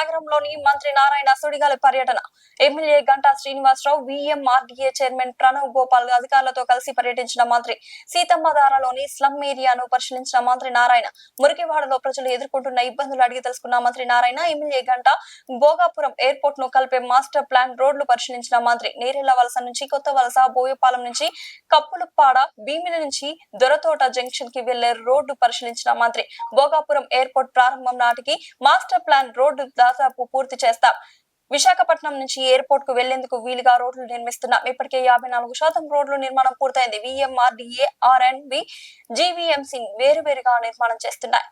నగరంలోని మంత్రి నారాయణ సుడిగాలి పర్యటన. MLA Ganta Srinivasarao, VMRDA chairman Pranav Gopal అధికారులతో కలిసి పర్యటించిన మంత్రి. సీతమ్మధారలోని స్లమ్ ఏరియాను పరిశీలించిన మంత్రి నారాయణ. మురికివాడలో ప్రజలు ఎదుర్కొంటున్న ఇబ్బందులు అడిగి తెలుసుకున్న మంత్రి నారాయణ. ఎమ్మెల్యే గంటా భోగాపురం ఎయిర్పోర్ట్ ను కలిపే మాస్టర్ ప్లాన్ రోడ్లు పరిశీలించిన మంత్రి. నేరెళ్ల వలస నుంచి కొత్త వలస, బోయపాలెం నుంచి కప్పులపాడ, భీమిలి నుంచి దొరతోట జంక్షన్ కి వెళ్లే రోడ్డు పరిశీలించిన మంత్రి. భోగాపురం ఎయిర్పోర్ట్ ప్రారంభం నాటికి మాస్టర్ ప్లాన్ రోడ్డు దాదాపు పూర్తి చేస్తాం. విశాఖపట్నం నుంచి ఎయిర్పోర్ట్ కు వెళ్లేందుకు వీలుగా రోడ్లు నిర్మిస్తున్నాం. ఇప్పటికే 54% రోడ్లు నిర్మాణం పూర్తయింది. వీఎంఆర్డీఏ, ఆర్ఎండ్బి, జీవీఎంసీ వేరువేరుగా నిర్మాణం చేస్తున్నాయి.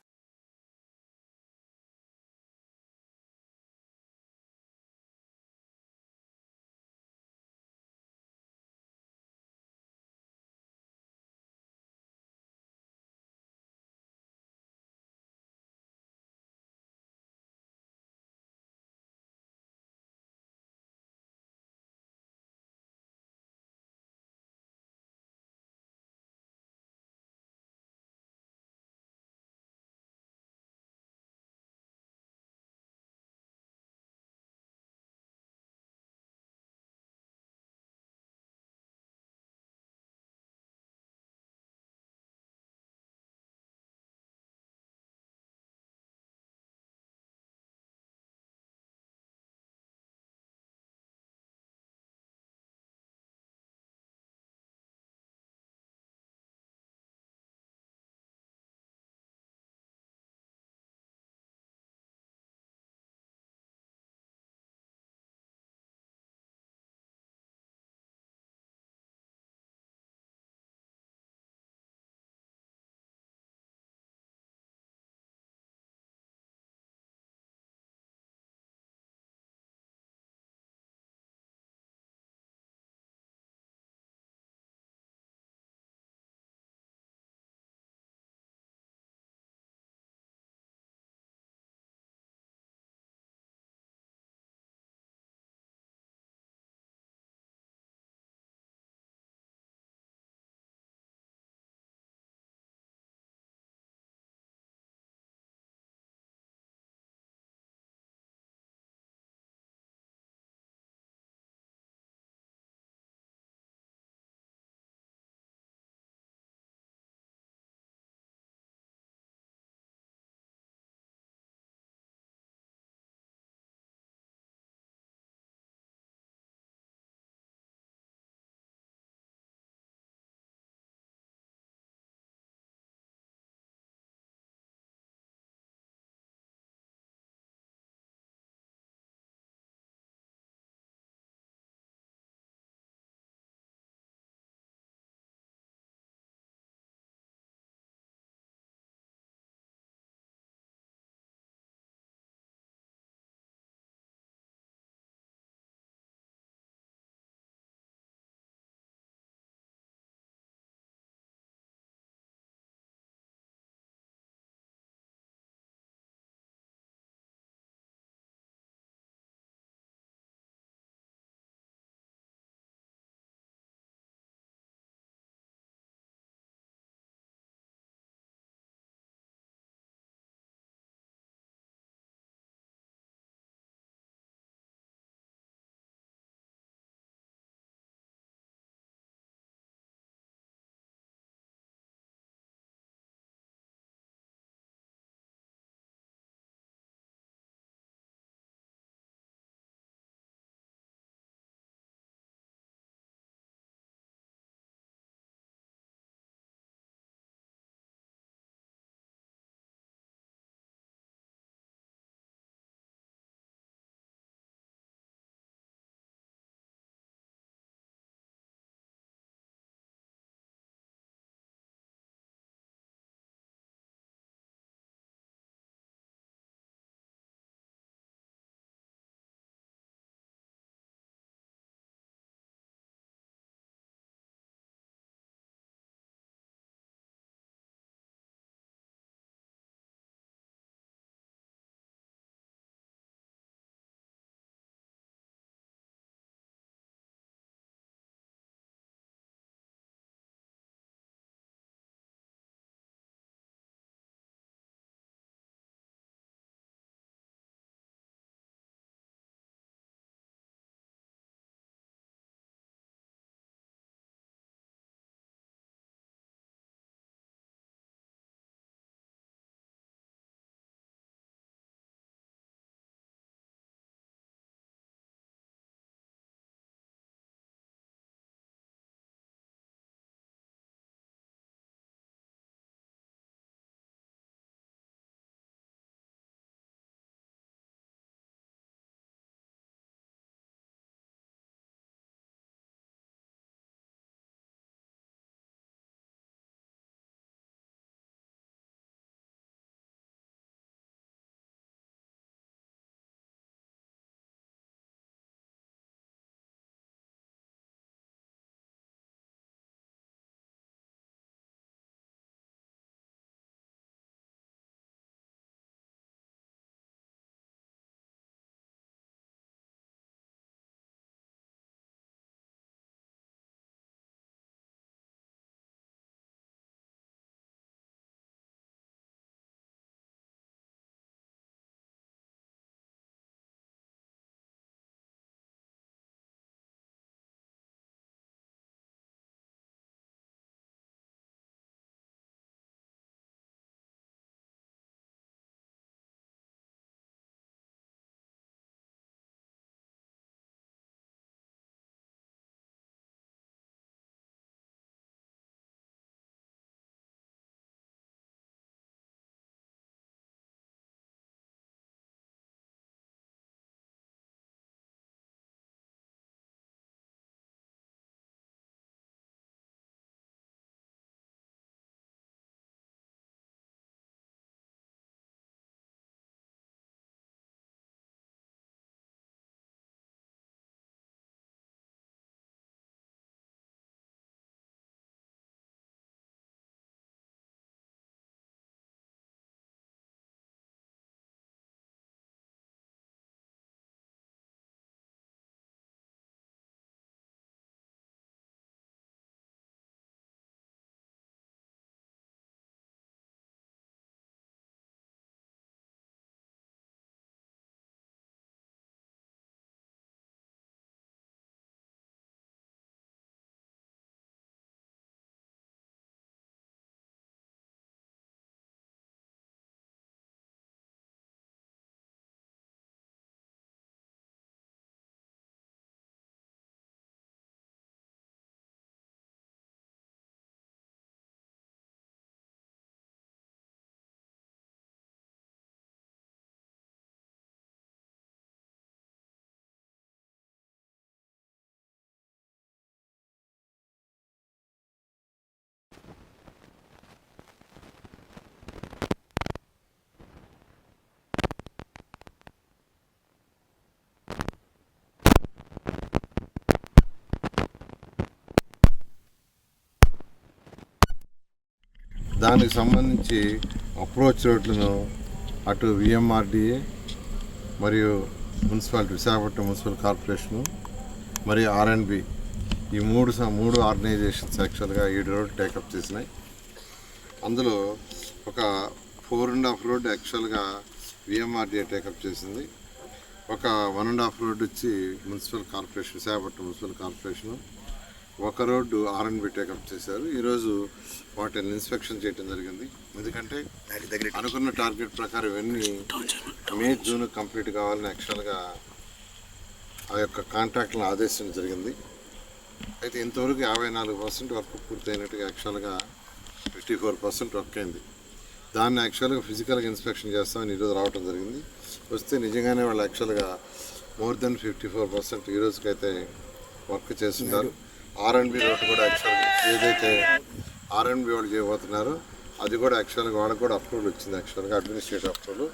దానికి సంబంధించి అప్రోచ్ రోడ్లను అటు విఎంఆర్డిఏ మరియు మున్సిపాలిటీ విశాఖపట్నం మున్సిపల్ కార్పొరేషను మరియు ఆర్ఎండ్బి ఈ మూడు ఆర్గనైజేషన్స్ యాక్చువల్గా 7 రోడ్లు టేకప్ చేసినాయి. అందులో ఒక 4.5 రోడ్ యాక్చువల్గా విఎంఆర్డిఏ టేకప్ చేసింది. ఒక 1.5 రోడ్ వచ్చి municipal corporation Visakhapatnam municipal corporation, ఒక రోడ్డు ఆర్ఎండ్బి టేకప్ చేశారు. ఈరోజు వాటిని ఇన్స్పెక్షన్ చేయడం జరిగింది. ఎందుకంటే అనుకున్న టార్గెట్ ప్రకారం ఇవన్నీ మే జూన్ కంప్లీట్ కావాలని యాక్చువల్గా ఆ యొక్క కాంట్రాక్ట్లను ఆదేశించడం జరిగింది. అయితే ఇంతవరకు 54% వర్క్ పూర్తయినట్టుగా యాక్చువల్గా 54% వర్క్ అయింది. దాన్ని యాక్చువల్గా ఫిజికల్గా ఇన్స్పెక్షన్ చేస్తామని ఈరోజు రావడం జరిగింది. వస్తే నిజంగానే వాళ్ళు యాక్చువల్గా మోర్ దెన్ 54% ఈ రోజుకైతే వర్క్ చేస్తున్నారు. ఆర్ఎండ్బి రోడ్డు కూడా యాక్చువల్గా ఏదైతే ఆర్ఎండ్బి వాళ్ళు చేయబోతున్నారో అది కూడా యాక్చువల్గా వాళ్ళకి కూడా అప్రూవల్ వచ్చింది. యాక్చువల్గా అడ్మినిస్ట్రేటివ్ అప్రూవల్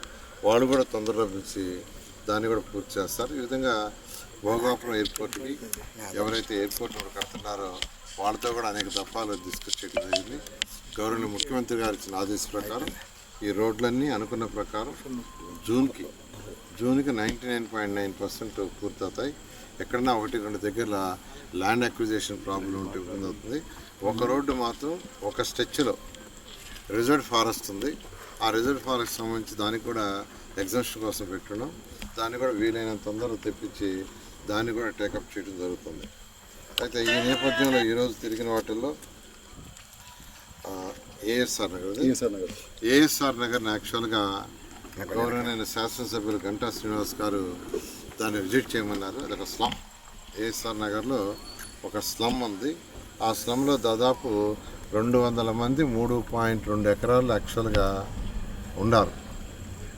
వాళ్ళు కూడా తొందరలో పిలిచి దాన్ని కూడా పూర్తి చేస్తారు. ఈ విధంగా భోగాపురం ఎయిర్పోర్ట్కి ఎవరైతే ఎయిర్పోర్ట్ కడుతున్నారో వాళ్ళతో కూడా అనేక దఫాలు డిస్కస్ చేయడం జరిగింది. గౌరవనీయ ముఖ్యమంత్రి గారు ఇచ్చిన ఆదేశం ప్రకారం ఈ రోడ్లన్నీ అనుకున్న ప్రకారం జూన్కి 99.9% పూర్తవుతాయి. ఎక్కడన్నా 1-2 దగ్గర ల్యాండ్ అక్విజిషన్ ప్రాబ్లం ఉంటే ఇబ్బంది అవుతుంది. ఒక రోడ్డు మాత్రం ఒక స్ట్రెచ్లో రిజర్వ్ ఫారెస్ట్ ఉంది. ఆ రిజర్వ్ ఫారెస్ట్ సంబంధించి దానికి కూడా ఎగ్జామ్షన్ కోసం పెట్టున్నాం. దాన్ని కూడా వీలైనంత తొందరగా తెప్పించి దాన్ని కూడా టేకప్ చేయడం జరుగుతుంది. అయితే ఈ నేపథ్యంలో ఈరోజు తిరిగిన వాటిల్లో ఏఎస్ఆర్ నగర్ని యాక్చువల్గా గౌరవనీయ శాసనసభ్యులు గంటా శ్రీనివాస్ గారు దాన్ని విజిట్ చేయమన్నారు. అది ఒక స్లమ్. ఏఎస్ఆర్ నగర్లో ఒక స్లమ్ ఉంది. ఆ స్లమ్లో దాదాపు 200 మంది 3.2 ఎకరాలు యాక్చువల్గా ఉన్నారు.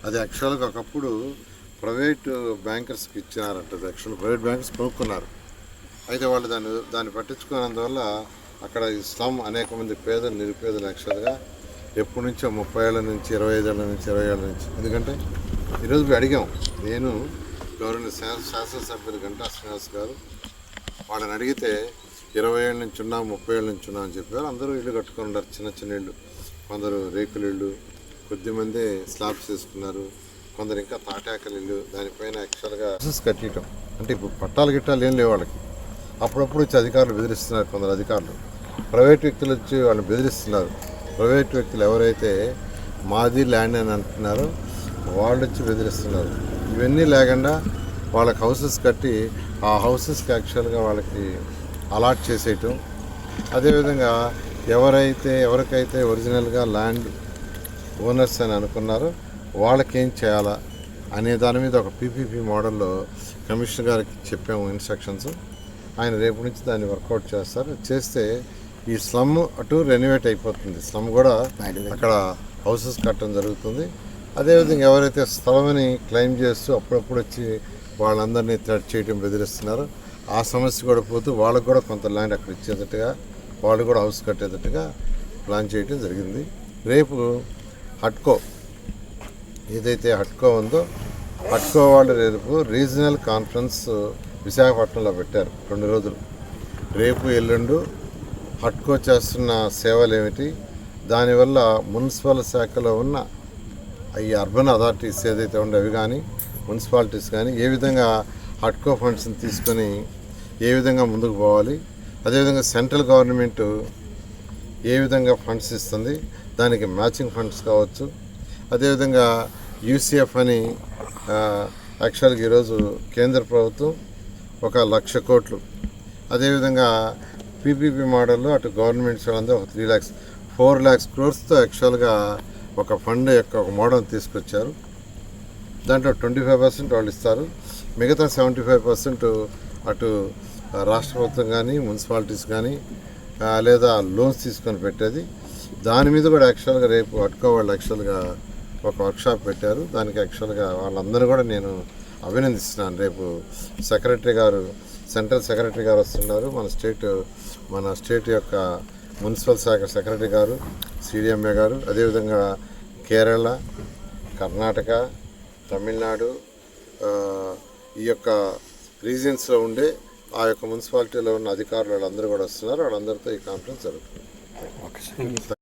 అది యాక్చువల్గా ఒకప్పుడు ప్రైవేట్ బ్యాంకర్స్కి ఇచ్చినారంట. యాక్చువల్గా ప్రైవేట్ బ్యాంకర్స్ కొనుక్కున్నారు. అయితే వాళ్ళు దాన్ని పట్టించుకున్నందువల్ల అక్కడ ఈ స్లమ్ అనేక మంది పేదలు నిరుపేదలు యాక్చువల్గా ఎప్పటి నుంచో 30 ఏళ్ళ నుంచి 25 ఏళ్ళ నుంచి 20 ఏళ్ళ నుంచి. ఎందుకంటే ఈరోజు అడిగాం, నేను గౌరవనీయ శాసనసభ్యులు గంటా శ్రీనివాస్ గారు వాళ్ళని అడిగితే 20 ఏళ్ళ నుంచి ఉన్నా 30 ఏళ్ళ నుంచి ఉన్నా అని చెప్పారు. అందరూ ఇల్లు కట్టుకొని ఉన్నారు, చిన్న చిన్న ఇళ్ళు. కొందరు రేకుల ఇళ్ళు, కొద్దిమంది స్లాబ్స్ వేసుకున్నారు, కొందరు ఇంకా తాటాకలు ఇల్లు. దానిపైన యాక్చువల్గా కట్టడం అంటే ఇప్పుడు పట్టాలు గిట్టాలు ఏం లేవు వాళ్ళకి. అప్పుడప్పుడు వచ్చి అధికారులు బెదిరిస్తున్నారు. కొందరు అధికారులు ప్రైవేట్ వ్యక్తులు వచ్చి వాళ్ళని బెదిరిస్తున్నారు. ప్రైవేట్ వ్యక్తులు ఎవరైతే మాది ల్యాండ్ అని అంటున్నారో వాళ్ళు వచ్చి బెదిరిస్తున్నారు. ఇవన్నీ లేకుండా వాళ్ళకి హౌసెస్ కట్టి ఆ హౌసెస్కి యాక్చువల్గా వాళ్ళకి అలాట్ చేసేయటం. అదేవిధంగా ఎవరికైతే ఒరిజినల్గా ల్యాండ్ ఓనర్స్ అని అనుకున్నారో వాళ్ళకేం చేయాలా అనే దాని మీద ఒక పీపీపీ మోడల్లో కమిషనర్ గారికి చెప్పాము ఇన్స్ట్రక్షన్స్. ఆయన రేపు నుంచి దాన్ని వర్కౌట్ చేస్తారు. చేస్తే ఈ స్లమ్ అటు రెనోవేట్ అయిపోతుంది. స్లమ్ కూడా అక్కడ హౌసెస్ కట్టడం జరుగుతుంది. అదేవిధంగా ఎవరైతే స్థలమని క్లెయిమ్ చేస్తూ అప్పుడప్పుడు వచ్చి వాళ్ళందరినీ థ్రెట్ చేయడం బెదిరిస్తున్నారో ఆ సమస్య కూడా పోతూ వాళ్ళకు కూడా కొంత ల్యాండ్ అక్కడ ఇచ్చేటట్టుగా వాళ్ళు కూడా హౌస్ కట్టేటట్టుగా ప్లాన్ చేయడం జరిగింది. రేపు హట్కో ఏదైతే హట్కో ఉందో హట్కో వాళ్ళు రేపు రీజనల్ కాన్ఫరెన్స్ విశాఖపట్నంలో పెట్టారు 2 రోజులు. రేపు ఎల్లుండు హట్కో చేస్తున్న సేవలు ఏమిటి, దానివల్ల మున్సిపల్ శాఖలో ఉన్న ఈ అర్బన్ అథారిటీస్ ఏదైతే ఉండే అవి కానీ మున్సిపాలిటీస్ కానీ ఏ విధంగా హట్కో ఫండ్స్ని తీసుకొని ఏ విధంగా ముందుకు పోవాలి, అదేవిధంగా సెంట్రల్ గవర్నమెంట్ ఏ విధంగా ఫండ్స్ ఇస్తుంది, దానికి మ్యాచింగ్ ఫండ్స్ కావచ్చు, అదేవిధంగా యూసీఎఫ్ అని యాక్చువల్గా ఈరోజు కేంద్ర ప్రభుత్వం 1,00,000 కోట్లు, అదేవిధంగా పీపీపీ మోడల్లో అటు గవర్నమెంట్స్ వాళ్ళందరూ 3 lakhs 4 lakhs crores యాక్చువల్గా ఒక ఫండ్ యొక్క ఒక మోడల్ తీసుకొచ్చారు. దాంట్లో 25% వాళ్ళు ఇస్తారు, మిగతా 75% అటు రాష్ట్ర ప్రభుత్వం కానీ మున్సిపాలిటీస్ కానీ లేదా లోన్స్ తీసుకొని పెట్టేది. దాని మీద కూడా యాక్చువల్గా రేపు అటుకో వాళ్ళు యాక్చువల్గా ఒక వర్క్షాప్ పెట్టారు. దానికి యాక్చువల్గా వాళ్ళందరూ కూడా నేను అభినందిస్తున్నాను. రేపు సెక్రటరీ గారు, సెంట్రల్ సెక్రటరీ గారు వస్తున్నారు, మన స్టేట్ యొక్క మున్సిపల్ శాఖ సెక్రటరీ గారు, సిడిఎంఏ గారు, అదేవిధంగా కేరళ, కర్ణాటక, తమిళనాడు ఈ యొక్క రీజియన్స్లో ఉండే ఆ యొక్క మున్సిపాలిటీలో ఉన్న అధికారులు వాళ్ళందరూ కూడా వస్తున్నారు. వాళ్ళందరితో ఈ కాన్ఫరెన్స్ జరుగుతుంది.